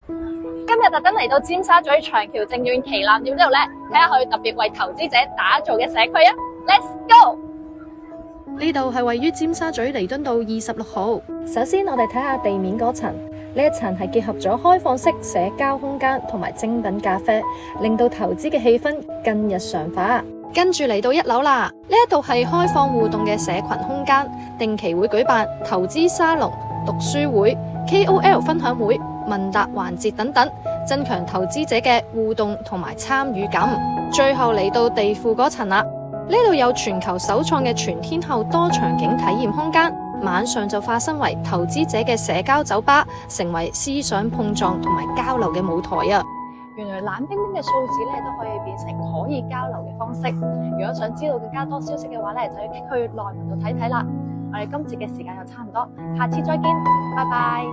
今日特登嚟到尖沙咀長橋正苑旗艦店呢度咧，睇下佢特別為投資者打造嘅社區啊 ！Let's go！呢度係位於尖沙咀彌敦道26號。首先，我哋睇下地面嗰層，呢一層係結合咗開放式社交空間同埋精品咖啡，令到投資嘅氣氛更日常化。跟住嚟到1樓啦，呢一度係開放互動嘅社群空間，定期會舉辦投資沙龍、讀書會、KOL 分享會、問答環節等等，增強投資者嘅互動同埋參與感。最後嚟到地庫嗰層啦，呢度有全球首創嘅全天候多場景體驗空間，晚上就化身為投資者嘅社交酒吧，成為思想碰撞同埋交流嘅舞台啊！原來冷冰冰嘅數字咧都可以變成可以交流嘅方式。如果想知道更加多消息嘅話咧，就要去內文度睇睇啦。我哋今次嘅時間又差唔多，下次再見，拜拜。